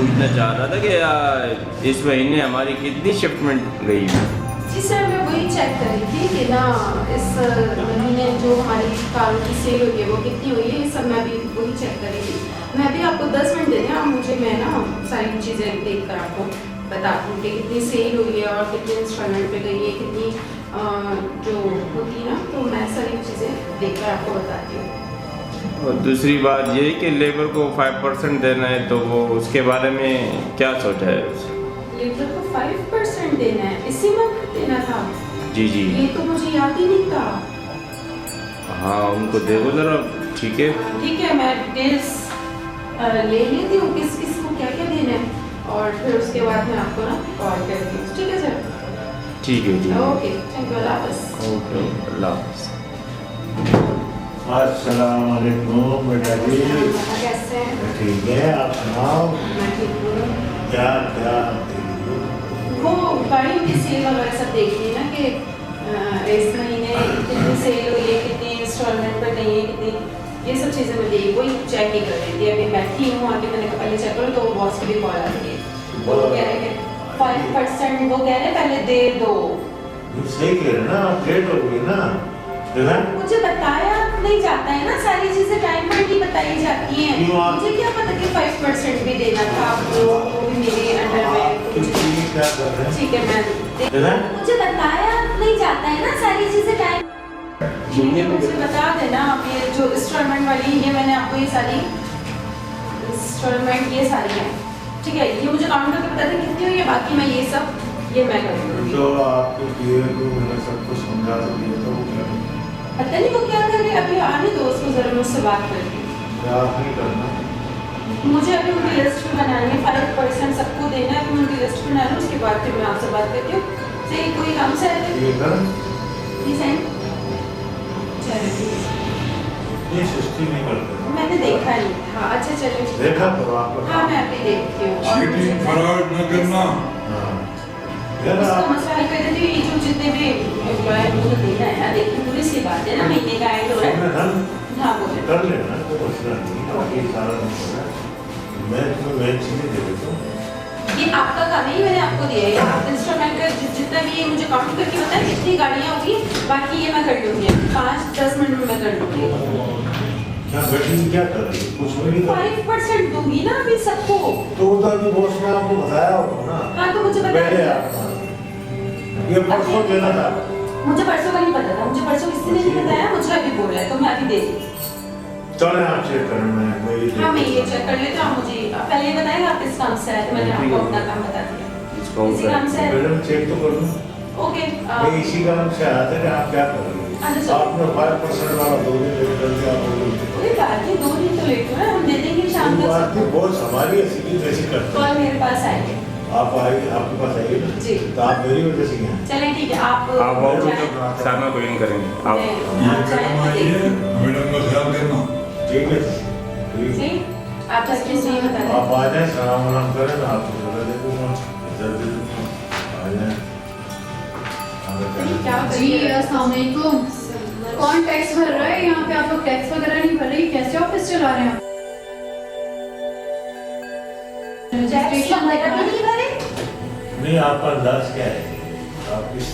पूछना चाह रहा था कि इस महीने हमारी कितनी शिफ्टमेंट गई है। जी सर, मैं वही चेक कर रही थी कि ना इस महीने जो हमारी कारों की सेल हुई है वो कितनी हुई है, ये सब मैं भी वही चेक कर रही थी। मैं भी आपको 10 मिनट दे दें आप मुझे, मैं ना सारी चीज़ें देख कर आपको बताती हूँ कि कितनी सेल हुई है और कितनी इंस्टॉलमेंट पे गई है, कितनी जो होती है ना, तो मैं सारी चीज़ें देख कर आपको बताती हूँ। और दूसरी बात ये कि लेबर को 5% देना है, तो वो उसके बारे में क्या सोचा है? लेबर को 5% देना है, इसी मंथ देना था? जी जी, ये तो मुझे याद ही नहीं था। हाँ उनको देखो ज़रा। ठीक है ठीक है, मैं डिटेल्स ले लेती हूँ किस किस को क्या क्या देना है, और फिर उसके बाद मैं आपको ना कॉल करती हूँ। ठीक है सर? ठीक है जी। ओके, थैंक यू, अल्लाह हाफ़िज़। ओके, अल्लाह हाफ़िज़। अस्सलाम वालेकुम बेटा जी। कैसे हैं? ठीक है, आप सुनाओ। मैं ठीक हूँ। क्या क्या वो गाड़ी की सेल वगैरह सब देखनी है ना कि इस महीने कितनी सेल हुई है, कितनी इंस्टॉलमेंट पर गई है, कितनी, ये सब चीज़ें मैं देख वही चेक ही कर रही थी। अभी बैठी हूँ आके, मैंने कहा पहले चेक करो, तो बॉस की भी कॉल आ रही है, तो वो कह रहे हैं 5%, वो कह रहे हैं पहले दे दो। सही कह रहे ना, आप लेट हो गई ना। देखा मुझे बताया नहीं जाता है ना, सारी चीजें टाइम पर ही बताई जाती हैं। क्यों आप- मुझे क्या पता कि 5% भी देना था आपको, वो भी मेरे अंडर में। कुछ भी क्या कर रहे हैं? ठीक है, मैं देखा मुझे बताया नहीं जाता है ना, सारी चीजें टाइम। ठीक है, मुझे बता देना आप, ये जो इंस्टॉलमेंट वाली, ये मैंने आपको ये सारी इंस्टॉलमेंट ये सारी है, ठीक है, ये मुझे काउंट करके बता दें कितनी हुई है, बाकी मैं ये सब ये मैं कर दूंगी। तो आपको दिए को मैंने सब कुछ समझा तो दिया, तो वो क्या पता नहीं वो क्या कर रहे हैं, अभी आने दो उसको, जरा मुझसे बात करके। आप नहीं करना। मुझे अभी उनकी लिस्ट भी बनानी है, 5% सबको देना है, तो मैं उनकी लिस्ट बना लूँ, उसके बाद फिर मैं आपसे बात करती हूँ। सही, कोई काम से आते ये कर प्लीज एंड चलो ठीक है। ये सुस्ती नहीं करते। मैंने देखा नहीं। हाँ अच्छा चलो ठीक है। देखा तो आपको। हाँ मैं अभी देखती हूँ। और मुझे चीटिंग फ्रॉड न करना। हाँ। यार उसका आप मसला हल कर देती हूँ, ये जो जितने भी एम्प्लॉय मुझे देना है ना, देखिए पूरी सी बात है ना, महीने का एंड हो रहा है। सुनना हाँ बोले। कर लेना, तो मसला नहीं है, ये सारा नहीं होगा। मैं तुम्हें मैं चीजें दे देता हूँ। ये आपका काम है, ये मैंने आपको दिया है, आप इंस्ट्रूमेंट का जितना भी ये मुझे काउंट करके बताएं कितनी गाड़ियाँ होगी, बाकी ये मैं कर लूँगी, 5-10 मिनट में मैं कर लूँगी। क्या बैठी क्या कर रही है? कुछ भी नहीं कर रही। 5% दूंगी ना अभी सबको। तो वो तो अभी बॉस ने आपको बताया होगा ना। हाँ तो मुझे बता पहले दीजिए। आप ये परसों देना था। मुझे परसों का नहीं पता था, मुझे परसों किसी ने नहीं बताया, मुझे अभी बोला है, तो मैं अभी दे दी। चले आप चेक करें, मैं ये हाँ मैं ये चेक कर लेती हूँ, आप मुझे पहले ये बताएगा आप किस काम से आए, तो मैंने आपको अपना काम बता दिया। इसी काम से आए। मैडम चेक तो कर लूँ। ओके। मैं इसी काम से आया था कि आप क्या कर रही अच्छा। हैं? आपने 5% वाला 2 दिन लेट कर दिया, आप बोलोगे। कोई बात नहीं, 2 दिन तो लेट हुआ है, हम दे देंगे शाम कोई तक बात नहीं, सबको। बॉस हमारी ऐसी जैसी करते कॉल हैं। मेरे पास आएंगे। आप आइए, आपके पास आइए ना। जी। तो आप मेरी वजह से यहाँ चलें ठीक है, आप आप और जाएं। तो सामा को इन करेंगे आप। नहीं, ये आप कदम जाएं, आइए, ठीक मैडम का ख्याल करना। ठीक है ठीक है। है? आप बस मुझे ये बता दें। आप आ जाए, सलाम वलाम करें, मैं आपको जगह दे दूँगा, इधर दे दूँगा, आ जाए। क्या जी अस्सलाम वालेकुम। कौन टैक्स भर रहा है यहाँ पे? आप लोग टैक्स वगैरह नहीं भर रहे, कैसे ऑफिस चला रहे हैं आप? टैक्स वगैरह भी नहीं भरे? नहीं, आपका अंदाज क्या है? आप इस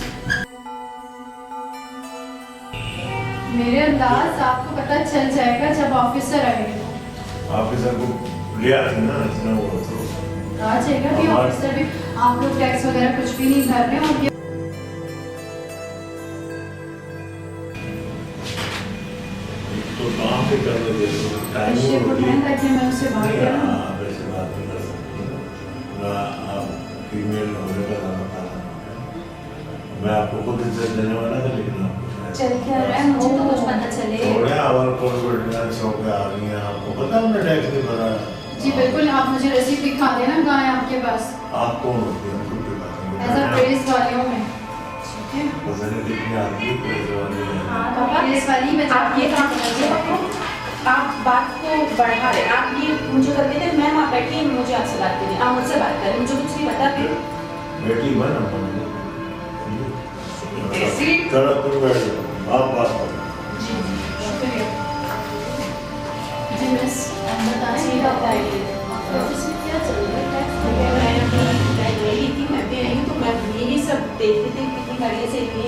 मेरे अंदाज आपको पता चल जाएगा जब ऑफिसर आएगा। ऑफिसर को लिया था ना, इतना वो तो आ जाएगा भी ऑफिसर भी। आप लोग टैक्स वगैरह कुछ भी नहीं भर रहे और ये तो काम भी कर ले, टाइम रिश्ते को ध्यान रखिए, मैं उससे बात नहीं, करूँ। आप ऐसे बात नहीं कर सकते ना। आप फीमेल होने का दावा कर रहे हैं। मैं आपको खुद इज्जत देने वाला था, लेकिन आपको चल क्या रहा है, मुझे तो कुछ पता चले। थोड़े आवर कॉन्फिडेंस हो गया, आ रही हैं, आपको पता हमने टैक्स नहीं भरा है। जी बिल्कुल, आप मुझे रसीद दिखा देना कहाँ है आपके पास, आप कौन होते हैं? कुछ एज अ बात प्रेस वालियों में। ठीक है, नहीं कितनी आती है, पैसे वाली है। हाँ तो पापा प्रेस वाली में आप ये काम कीजिए, आप बात को बढ़ा रहे, आप ये मुझे करके थे, मैम आप बैठिए, मुझे आपसे बात करनी, आप मुझसे बात करें, मुझे कुछ नहीं पता फिर। बेटी बन अपन ऐसी? चलो तुम बैठ जाओ, आप बात करो। शुक्रिया। जी मिस, आप बताएं जी बताइए। ऑफिस में क्या चल रहा है?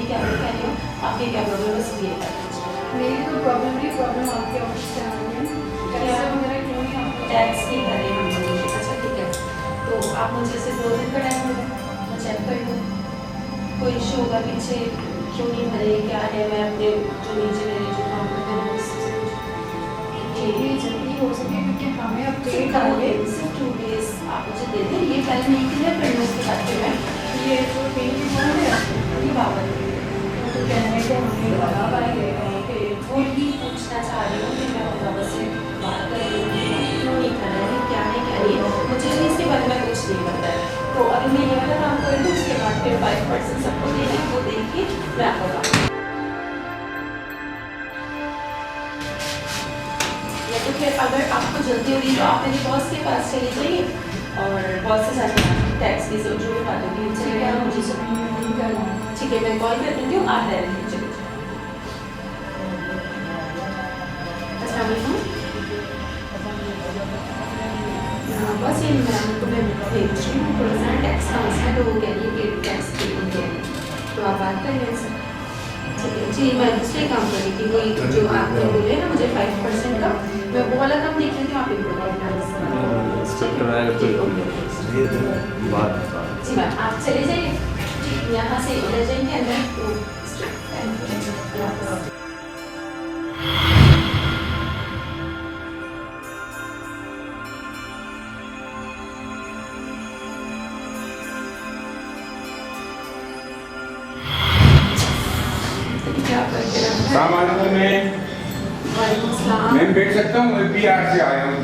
ये क्या कह रही हूँ, आपकी क्या प्रॉब्लम है, बस क्लियर कर दीजिए। मेरी तो प्रॉब्लम नहीं, प्रॉब्लम आपके ऑफिस से आ रही है। टैक्स वगैरह क्यों नहीं आपको? टैक्स नहीं भरे हम लोगों ने। अच्छा ठीक है, तो आप मुझे सिर्फ 2 दिन का टाइम दो, मैं चेक कर लूँ कोई इशू होगा पीछे, क्यों नहीं भरे, क्या है, मैं अपने जो नीचे मेरे जो काम करते हैं उससे ये जल्दी हो सके क्योंकि हमें अब पेड सिर्फ डालिए। 2 डेज आप मुझे दे दें, ये टाइम नहीं कि है, फिर मैं उसके बाद फिर मैं ये तो पेड भी कौन है आपको? ये बाबा तो कहने को हमें लगा पाएंगे। वो ही पूछना चाह रही हूँ कि मैं अपने बाबा से बात कर रही हूँ, क्यों नहीं कर रहे हैं, क्या है क्या नहीं, मुझे भी इसके बारे में कुछ नहीं पता है। तो अभी मैं ये वाला काम कर दूँ, उसके बाद फिर 5% सबको देना है, वो देखिए मैं आपको बताऊँ। या तो फिर अगर आपको जल्दी हो रही है तो आप मेरे बॉस के पास चले जाइए और बॉस से साथ टैक्स की जो भी बात होगी चले गया मुझे सब ठीक है, मैं कॉल कर देती हूँ, आप डायरेक्टली चले जाइए। अस्सलाम वालेकुम। बस ये मैम को मैं भेज रही हूँ, थोड़ा सा टैक्स का मसला है, तो वो कह रही है कि टैक्स देंगे, तो आप बात कर लें सर। ठीक है जी, मैं दूसरे काम कर रही थी, वही जो आपने बोले ना मुझे 5% का, मैं वो वाला काम देख रही थी, आप इनको इंस्पेक्टर आएगा तो बात जी मैम आप चले जाइए, यहाँ से उधर जाएंगे अंदर तो क्या करके रखा है? वालेकुम वालेकुम सलाम। मैं बैठ सकता हूँ, एपीआर से आया हूँ।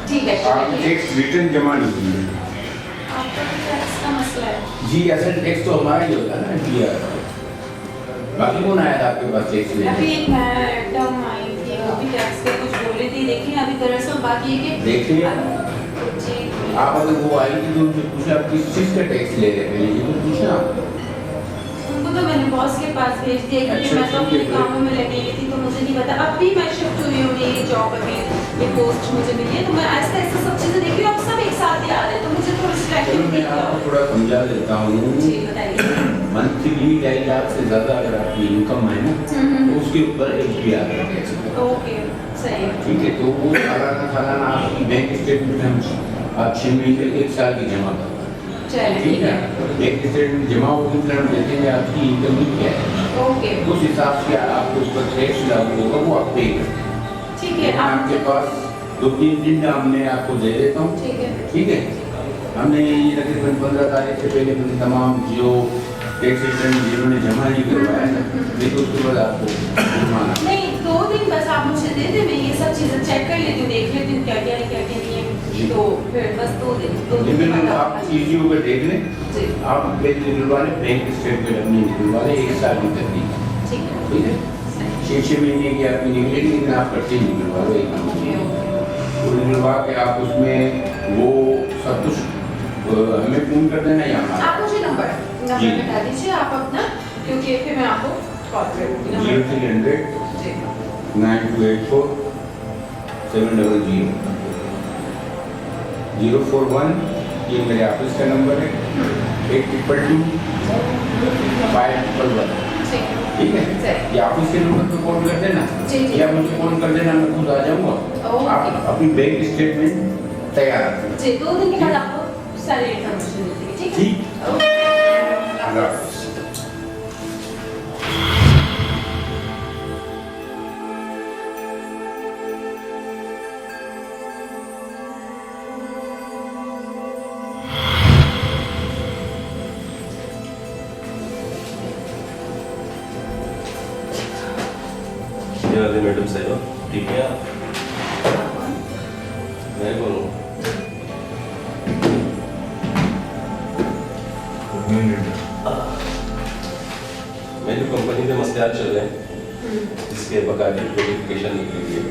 ठीक है आप ठीक है, टैक्स रिटर्न जमा नहीं किए। आपका तो टैक्स का मसला है। जी असल टैक्स तो हमारा ही होता है ना एपीआर। बाकी कौन आया था आपके पास टैक्स अभी लेने? एक मैडम आई थी, वो भी टैक्स पे कुछ बोल रही थी, लेकिन अभी दरअसल बात ये कि देखिए जी आप अगर वो आई थी तो उनसे पूछा आप किस चीज़ का टैक्स ले रहे हैं, ये तो पूछना। उनको तो मैंने बॉस के पास भेज दिया क्योंकि अच्छा, मैं तो अपने ठीक है। कामों में लगी हुई थी, तो मुझे नहीं पता। अब भी मैं शिफ्ट हुई हूँ, ये जॉब अभी ये पोस्ट मुझे मिली है, तो मैं ऐसा ऐसा सब चीज़ें देखी हूँ, अब सब एक साथ याद है, तो मुझे थोड़ी सी चलो एक्टिविटी मैं आपको थोड़ा समझा देता हूँ। जी बताइए। मंथली 2.5 लाख से ज़्यादा अगर आपकी इनकम है ना तो उसके ऊपर एपीआर का टैक्स लगता है। ओके सही है। ठीक है, तो वो सालाना आपकी बैंक स्टेटमेंट में हम आप 6 महीने 1 साल की जमा करते हैं। चलिए ठीक है, बैंक स्टेटमेंट जमा होगी फिर हम देखेंगे आपकी इनकम क्या है, ओके उस हिसाब से आपको उस पर टैक्स लागू होगा, वो आप पे करें। ठीक है आपके पास 2-3 दिन का हमने आपको दे देता हूँ। ठीक है ठीक है, हमने ये तकरीबन 15 तारीख से पहले मैंने तमाम जो टैक्स रिटर्न जिन्होंने जमा नहीं करवाया था लेकिन उसके बाद आपको जुर्माना। नहीं 2 दिन बस आप मुझे दे दें, मैं ये सब चीज़ें चेक कर लेती हूँ, देख लेती हूँ क्या क्या है क्या क्या नहीं है, तो फिर बस 2 दिन के लेकिन बाद आप ईजी होकर देख लें, जी आप बैंक निकलवा लें, बैंक स्टेटमेंट अपनी निकलवा लें 1 साल की तकलीफ। ठीक है ठीक है, 6 महीने की आपकी निकलेगी लेकिन आप पर्ची निकलवा लो 1 महीने वो निकलवा के आप उसमें वो सब कुछ हमें फोन कर देना या हमारा आप मुझे नंबर जी। बता दीजिए आप अपना, क्योंकि फिर मैं आपको कॉल कर दूँगी। 0300 जी 9284 700 041 ये मेरे ऑफिस का नंबर है, 8222 511। ठीक है ठीक है, सही। ये ऑफिस के नंबर पे कॉल कर देना जी, जी। या मुझे फोन कर देना, मैं खुद आ जाऊँगा। ओके। आप अपनी बैंक स्टेटमेंट तैयार रखें। जी 2 दिन के बाद आपको सारी इन्फॉर्मेशन मिल जाएगी। ठीक है ठीक। ओके। अल्लाह हाफ़िज़। मैडम साहिबा ठीक है आप? मैं बोलूँ मेरी कंपनी में मसले चल रहे हैं जिसके बकायदे नोटिफिकेशन निकली है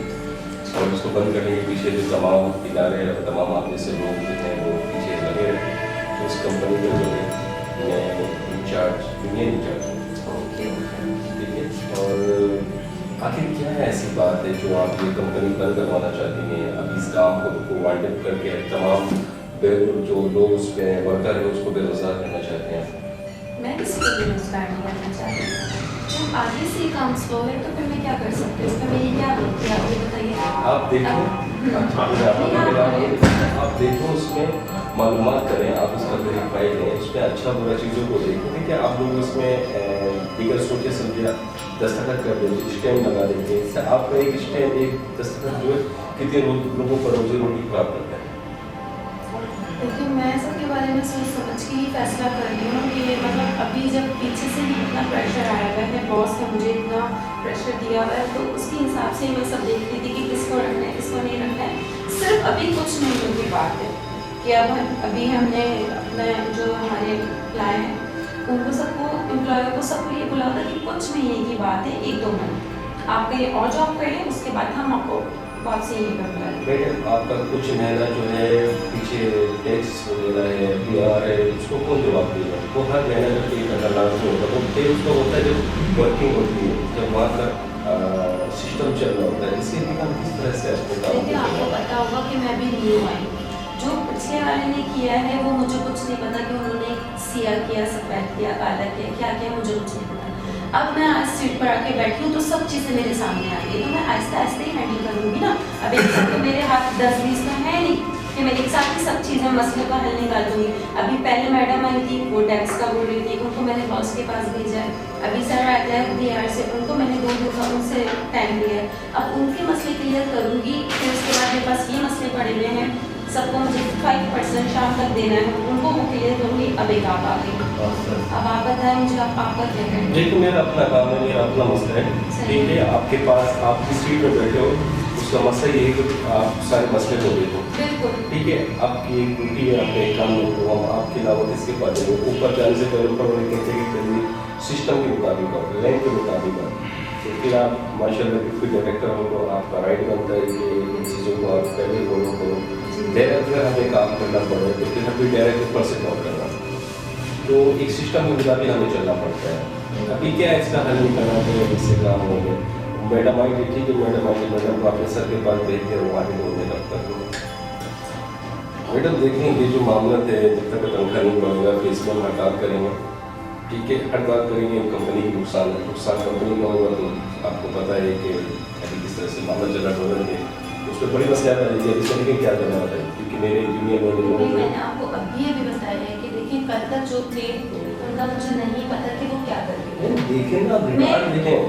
और उसको बंद करने के पीछे जो तमाम इदारे और तमाम आप जैसे लोग जो हैं वो पीछे लगे हैं, तो उस कंपनी में जो है मैं इंचार्ज यूनियन इंचार्ज हूँ। ठीक है, और आखिर क्या है ऐसी बात है जो आप ये कंपनी बंद करवाना चाहती हैं? अभी इस काम को वाइंड अप करके तमाम जो लोग उस पर वर्कर है उसको बेरोजगार करना चाहते हैं। मैं किसी को भी इंस्पायर नहीं करना चाहती। जब आगे से ही काम स्लो है तो फिर मैं क्या कर सकती हूँ, उसमें मेरी क्या गलती है, आप ये बताइए। आप देखो, आप देखो उसमें मालूमात करें, आप उसका वेरीफाई लें, उसमें अच्छा बुरा चीज़ों को देखें। ठीक है, आप लोग उसमें बिगर सोचे समझे दस्तखत कर देंगे, स्टैम्प लगा देंगे। इससे आपका एक स्टैम्प, एक दस्तखत जो है कितने लोगों को रोजी रोटी खराब करता है। देखिए मैं सबके बारे में सोच समझ के ही फैसला कर रही हूँ कि मतलब अभी जब पीछे से ही इतना प्रेशर आया हुआ है, बॉस ने मुझे इतना प्रेशर दिया हुआ है, तो उसके हिसाब से मैं सब देख रही थी कि किसको रखना है किसको नहीं रखना है। सिर्फ अभी कुछ महीनों की बात है कि अभी हमने अपने जो हमारे एम्प्लॉय हैं उनको सबको एम्प्लॉयर को सबको ये बोला था कि कुछ महीने की बात है, 1-2 महीने आप कहीं और जॉब कर लें, उसके बाद हम आपको वापसी नहीं कर पाए। मैडम आपका कुछ महीना जो है पीछे टैक्स वगैरह है, PR है, उसको कौन जवाब देगा? वो हर महीना जब पे करना लाजमी होता है, वो पे उसका होता है जब वर्किंग होती है, जब वहाँ का सिस्टम चल रहा होता है। इसके लिए हम किस तरह से अपने काम देखिए आपको पता होगा कि मैं भी न्यू आई, जो पिछले वाले ने किया है वो मुझे कुछ नहीं पता कि उन्होंने सिया किया, सफ़ेद किया, काला किया, क्या किया मुझे कुछ नहीं पता। अब मैं आज सीट पर आके बैठी हूँ तो सब चीज़ें मेरे सामने आ गई, तो मैं आहिस्ता आहिस्ता ही हैंडल करूँगी ना। अब एक साथ तो मेरे हाथ 10-20 तो है नहीं कि मैं एक साथ ही सब चीज़ें मसले का हल निकाल दूँगी। अभी पहले मैडम आई थी, वो टैक्स का बोल रही थी, उनको मैंने बॉस के पास भेजा है। अभी सर आते हैं PR से, उनको मैंने 2 दफ़ा उनसे टाइम लिया है। अब उनके मसले क्लियर करूँगी, फिर उसके बाद मेरे पास ये मसले पड़े हुए हैं, सबको मुझे 5% शाम तक देना है, उनको वो क्लियर करूँगी। अब एक आप आ गई, अब आप बताएं मुझे आपका क्या करना है। देखो मेरा अपना काम है, मेरा अपना मसला है। ठीक है, आपके पास आप जिस सीट पर बैठे हो उसका मसला ये है कि आप सारे मसले को देखो। बिल्कुल ठीक है, आपकी एक ड्यूटी है, आपका एक काम है, तो हम आपके अलावा किसके पास जाएंगे? ऊपर जाने से पहले ऊपर वाले कहते हैं कि पहले सिस्टम के मुताबिक हो, लाइन के मुताबिक हो। तो फिर आप माशाल्लाह कि कोई डायरेक्टर हो तो आपका राइट बनता है कि इन चीज़ों को आप पहले फॉलो करो। डायरेक्ट अगर हमें काम करना पड़े तो फिर हमें डायरेक्ट ऊपर से काम करना, तो एक सिस्टम के मुताबिक हमें चलना पड़ता है। अभी क्या है, इसका हल नहीं करना चाहिए, इससे काम हो गए। मैडम आई थी, ठीक है, मैडम आई, मैडम को अपने सर के पास भेज दिया, वो आगे होने लगता है। मैडम देखेंगे जो मामला है, जब तक तनख्वाह नहीं बढ़ेगा तो इसमें हम हड़ताल करेंगे। ठीक है, हड़ताल करेंगे, कंपनी की नुकसान कंपनी का होगा। तो आपको पता है कि अभी किस तरह से मामला चल रहा है, उस पर बड़ी मसला आ रही है। इस तरीके क्या करना होता है, क्योंकि मेरे जूनियर नहीं, मैंने आपको अभी बताया है कि देखिए कल तक जो थे उनका मुझे नहीं पता कि वो क्या कर रहे हैं। देखें ना, रिकॉर्ड देखें,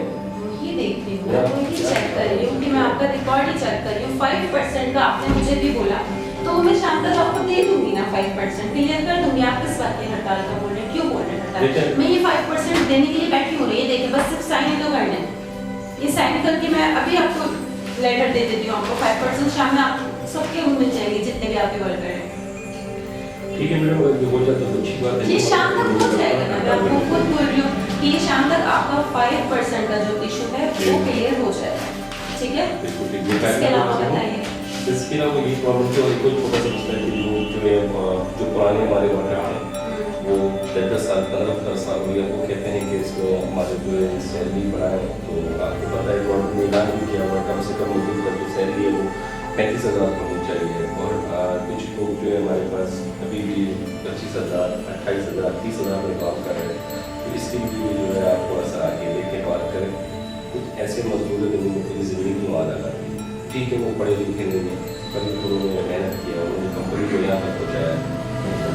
वही देख रही हूँ, मैं वही चेक कर रही हूँ कि मैं आपका रिकॉर्ड ही चेक कर रही हूँ। 5% का आपने मुझे भी बोला, तो मैं शाम तक आपको दे दूंगी ना, 5% क्लियर कर दूंगी। आप किस बात की हड़ताल का बोल रहे हैं, क्यों बोल रहे हैं हड़ताल? मैं ये 5% देने के लिए बैठी हूँ, ये देखिए बस सिर्फ साइन तो करना है। ये साइन करके मैं अभी आपको लेटर दे देती हूँ, आपको 5% शाम में आप सबके मिल जाएंगे जितने भी आपके वर्कर हैं। ठीक है मैडम, अगर हो जाता तो अच्छी बात है। ये शाम तक हो जाएगा ना, मैं आपको खुद बोल रही हूँ कि ये शाम तक आपका 5% का जो इशू है वो क्लियर हो जाएगा, ठीक है? बिल्कुल ठीक है। इसके अलावा बताइए। इसके अलावा ये प्रॉब्लम तो कोई छोटा सा मसला है कि लोग जो है जो पुराने हमारे वर्कर हैं वो 10-10 साल 15-15 साल हो गया, वो कहते हैं कि इसमें हमारे जो है सैलरी बढ़ाए। तो आपको पता है गवर्नमेंट ने ऐलान भी किया हुआ कम से कम उनकी जो सैलरी है वो 35,000 होनी चाहिए। और कुछ लोग जो है हमारे पास अभी भी 25,000, 28,000, 30,000 में काम कर रहे हैं। तो इसके लिए जो है आप थोड़ा सा आगे देखें, बात करें। कुछ ऐसे मजदूर हैं जिन्होंने पूरी ज़िंदगी वादा कर दी, ठीक है, वो पढ़े लिखे नहीं हैं, कभी तो उन्होंने मेहनत किया, उन्होंने कंपनी को यहाँ तक पहुँचाया।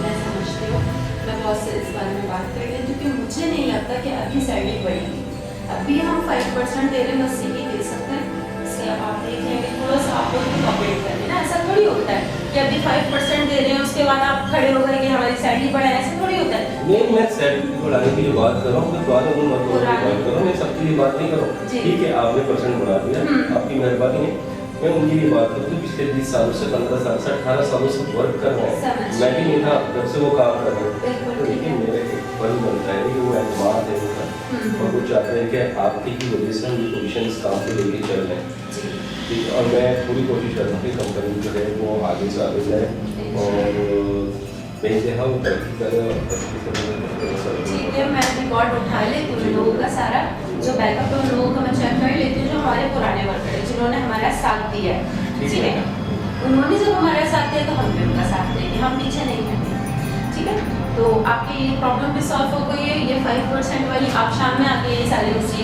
मैं समझती हूँ, मैं बॉस से इस बारे में बात कर रही हूँ, क्योंकि मुझे नहीं लगता कि अभी सैलरी बढ़ेगी। अभी हम 5% दे रहे हैं, बस यही दे सकते हैं। इसके अब आप देख लेंगे, थोड़ा सा आपको भी कॉपरेट करना ना, ऐसा थोड़ी होता है कि अभी 5% दे रहे हैं उसके बाद आप खड़े हो गए कि हमारी सैलरी बढ़ाए, ऐसा थोड़ी होता है। नहीं, मैं सैलरी बढ़ाने के लिए बात कर रहा हूँ, मैं बाद में बात कर रहा हूँ, मैं सबके लिए बात नहीं कर रहा हूँ। ठीक है, आपने % बढ़ा दिया, आपकी मेहरबानी है। मैं उनके लिए बात करूँ तो पिछले 20 सालों से 15 साल से 18 सालों से वर्क कर रहे हैं, मैं भी नहीं था जब से वो काम कर रहे हैं। तो लेकिन मेरे एक फर्ज बनता है कि वो एतमाद है उनका, और वो चाहते हैं कि आपकी की वजह से हम ये पोजिशन इस काम को लेके चल रहे हैं। ठीक है, और मैं पूरी कोशिश कर रहा हूँ कि कंपनी जो है वो आगे से आगे जाए और बेइंतहा वो तरक्की करे और तरक्की करे। ठीक है, मैं रिकॉर्ड उठा लेती हूँ लोगों का सारा, जो बैकअप है उन लोगों का मैं चेक कर लेती हूँ, जो हमारे पुराने वर्कर हैं जिन्होंने हमारा साथ दिया है। ठीक है, उन्होंने जब हमारा साथ दिया तो हम भी उनका साथ देंगे, हम पीछे नहीं हटेंगे। ठीक है। तो आपकी ये प्रॉब्लम भी सॉल्व हो गई है। ये 5% वाली आप शाम में आके ये सारी उसी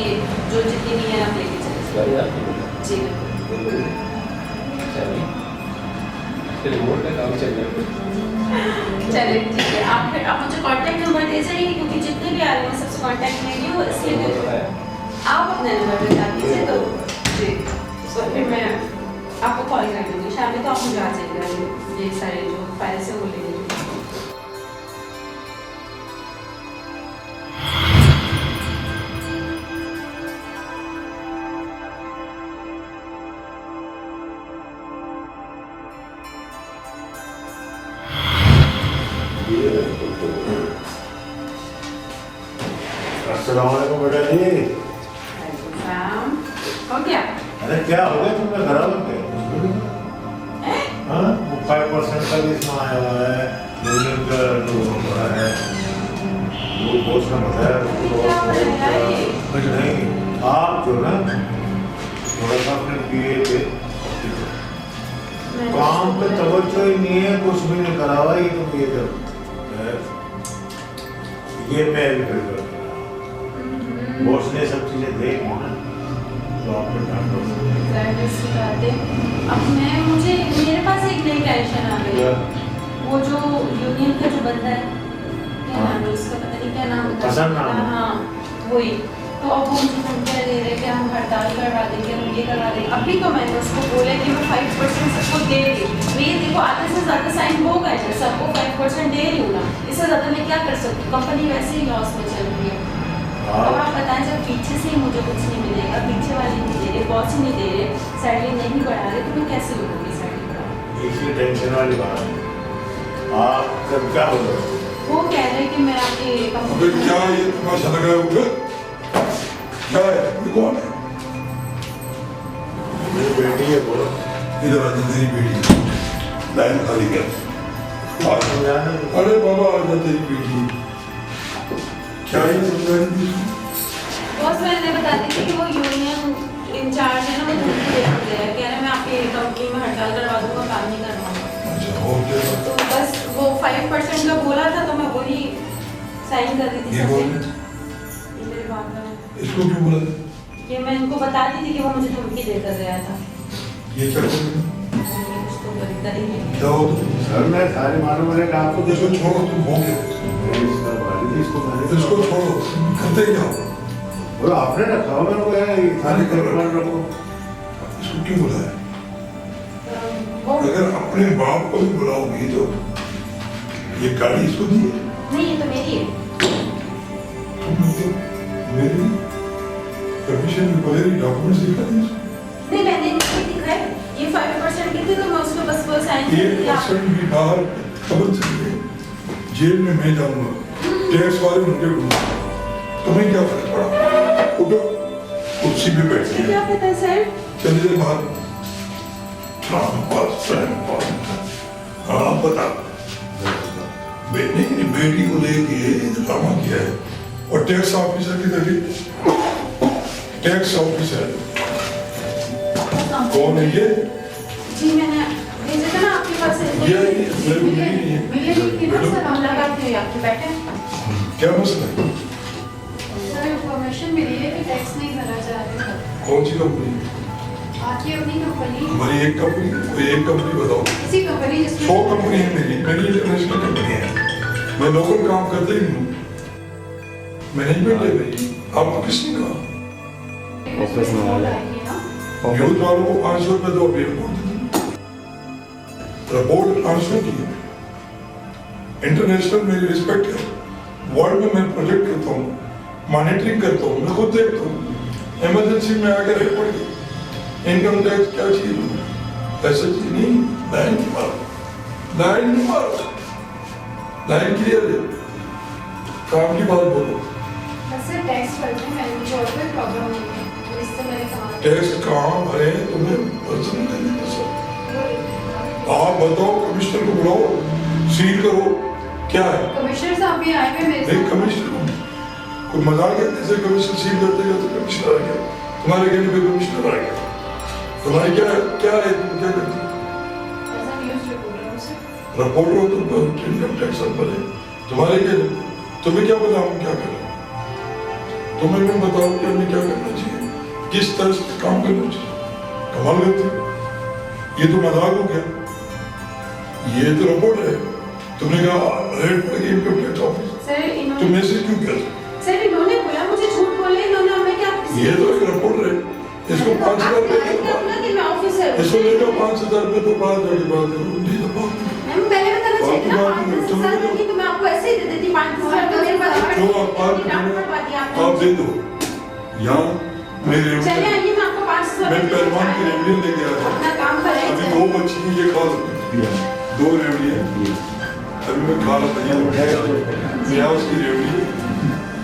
जो जितनी भी है आप लेके चले गाड़ी आपकी जी। चलिए रिमोट का काम चल रहा है। चलिए ठीक है, आप मुझे कांटेक्ट नंबर दे जाइए, क्योंकि जितने भी आ रहे हैं सबसे कांटेक्ट में नहीं हो, इसलिए आप अपना नंबर बता दीजिए तो जी, तो फिर मैं आपको कॉल कर दूँगी शाम में, तो आप मुझे आ जाइएगा ये सारे जो फाइल्स हैं वो ले लीजिए। अस्सलाम वालेकुम बेटा जी। हो गया? अरे क्या हो गया तुमने खराब हो गया? हाँ, वो 5% का भी इसमें आया हुआ है, यूनियन का जो हो रहा है, वो बॉस ने बताया कुछ नहीं। आप जो ना थोड़ा सा अपने पिए थे, काम पे तवज्जो ही नहीं है, कुछ भी नहीं करा हुआ। ये तुम ये जब ये मैं भी कर बॉस ने सब चीजें देख ली ना, तो आपने काम कर अब मैं मुझे मेरे पास एक नई टेंशन आ गई। वो जो यूनियन का जो बंदा है, क्या नाम है उसका, पता नहीं क्या नाम होता है। हसन नाम है। हाँ वही, तो अब वो मुझे धमकियाँ दे रहे कि हम हड़ताल करवा देंगे, हम ये करवा देंगे। अभी तो मैंने उसको बोला कि मैं 5% सबको दे रही हूँ। मैं ये देखो आधे से ज़्यादा साइन हो गए हैं, सबको 5% दे रही हूँ ना, इससे ज़्यादा मैं क्या कर सकती हूँ? कंपनी वैसे ही लॉस में चल रही है। अब आप बताएं, जब पीछे से ही मुझे कुछ नहीं मिलेगा, पीछे वाले नहीं दे रहे, बॉस ही नहीं दे रहे, सैलरी नहीं बढ़ा रहे, तो मैं कैसे लूँगी सैलरी बढ़ा? इसलिए टेंशन वाली बात है। आप कब क्या हो रहा है? वो कह रहे कि मैं आपके अबे क्या ये तमाशा लगा हुआ है? क्या है? ये कौन है? मेरी बेटी है, बोलो। इधर आ जा, तेरी बेटी लाइन खाली कर। आप समझाना है। अरे बाबा आ जा, तेरी बेटी क्या ये समझा रही थी? बॉस मैंने बता दी थी कि वो यूनियन इंचार्ज है ना, वो धमकी दे रहे हैं, कह रहे हैं मैं आपकी कंपनी में हड़ताल करवा दूंगा, काम नहीं करवाऊंगा। अच्छा और क्या? तो बस वो 5% का बोला था, तो मैं वही साइन कर दी थी। ये कौन है? ये मेरे बाप का है। इसको क्यों बोला? ये मैं इनको बता दी थी कि वो मुझे धमकी देकर गया था। ये क्या कर रही है? कुछ तो गलत ही है। क्या हो तुम? सर मैं सारे मालूम है कि आपको इसको छोड़ो, तुम हो गए। इसको छोड़ो, करते क्या हो? बोलो आपने रखा हो मेरे को, ये सारे करवान रखो। इसको क्यों बुलाया? वो अगर अपने बाप को भी बुलाओगी तो ये गाड़ी इसको दी है? नहीं, ये तो मेरी है। तुम तो मेरी कमीशन में बगैर डॉक्यूमेंट्स दिखा दिए इसको। नहीं मैंने नहीं दिखाया, ये 5% की थी, तो मैं उसको बस वो साइन कर एक दिया। परसेंट भी बाहर खबर चली है, जेल में मैं जाऊंगा, टैक्स वाले मुझे ढूंढेंगे। तुम्हें क्या फर्क पड़ा? उठो, कुर्सी पे बैठिए। क्या पता है सर? चलिए बाहर। हाँ बता, बेटी बेटी को लेके ड्रामा किया है, और टैक्स ऑफिसर की तरह टैक्स ऑफिसर कौन है ये? जी मैंने भेजा था ना आपके पास। ये मेरे को मिली नहीं है। मिले नहीं थी ना सर, हम लगाते हैं आपके बैठे। क्या मसला है? सर इन्फॉर्मेशन मिली है कि टैक्स नहीं भरा जा रहा है। कौन सी कंपनी? आपकी अपनी कंपनी, हमारी एक कंपनी, कोई एक कंपनी बताओ। किसी कंपनी जिसमें 100 कंपनी है मेरी इंटरनेशनल कंपनी है, मैं लोकल काम करता ही हूँ, मैनेजमेंट है मेरी। आपको किसने कहा? ऑफिस में वाला। आएगी ना। न्यूज वालों को 500 रुपये दो, अभी रिपोर्ट ट्रांसफर की है। इंटरनेशनल मेरी रिस्पेक्ट है, वर्ल्ड में मैं प्रोजेक्ट करता हूँ, मॉनिटरिंग करता हूँ, मैं खुद देखता हूँ। इमरजेंसी में आकर रिपोर्ट की इनकम टैक्स क्या चीज है? ऐसा चीज नहीं, लाइन नहीं मारो, लाइन नहीं मारो, लाइन क्लियर है, काम की बात बोलो। सर टैक्स भरने में मुझे और कोई प्रॉब्लम नहीं है, तो इससे मैंने कहा टैक्स कहाँ भरे तुम्हें पर्सन नहीं पता। आप बताओ, कमिश्नर को बुलाओ, सील करो, क्या है? कमिश्नर साहब भी आए हुए मेरे नहीं साथ। कमिश्नर कोई मजाक है, जैसे कमिश्नर सील करते गए तो कमिश्नर आ गया, तुम्हारे कहने पे कमिश्नर आ गया। तुम्हारी क्या है, क्या है, तुम क्या करती? ऐसा न्यूज़ रिपोर्टर हूँ सर। रिपोर्टर हो तो इनकम टैक्स भरे, तुम्हारे क्या, तुम्हें क्या पता हम क्या करें? तुम्हें भी बताओ कि हमें क्या करना चाहिए, किस तरह से काम करना चाहिए। कमाल करते हो, ये तो मजाक हो गया, ये तो रिपोर्ट है। तुमने कहा रेड पड़ गई इनकम टैक्स ऑफिस, सर तुम इन्होंने मैसेज क्यों किया? सर इन्होंने बोला मुझे झूठ बोले, इन्होंने हमें क्या ये तो एक रिपोर्ट है, इसको 5,000 रुपये कि मैं ऑफिसर हूँ। इसको लेकर 5,000 रुपये तो बात जाके बात है, नहीं तो बात नहीं। मैम पहले बताना चाहिए ना, बात 5,000 की तो मैं आपको ऐसे ही दे देती, 5,000 तो मेरे पास जो आप बात डांट पड़वा दी आपने। आप दे दो यहाँ मेरे चलिए आइए मैं आपको 5,000 मैं पहलवान की रेवड़ी लेके आया था। अपना काम करें। अभी 2 बच्ची मुझे खा सकती है, 2 रेवड़ी है, अभी मैं खा रहा था, मैं उसकी रेवड़ी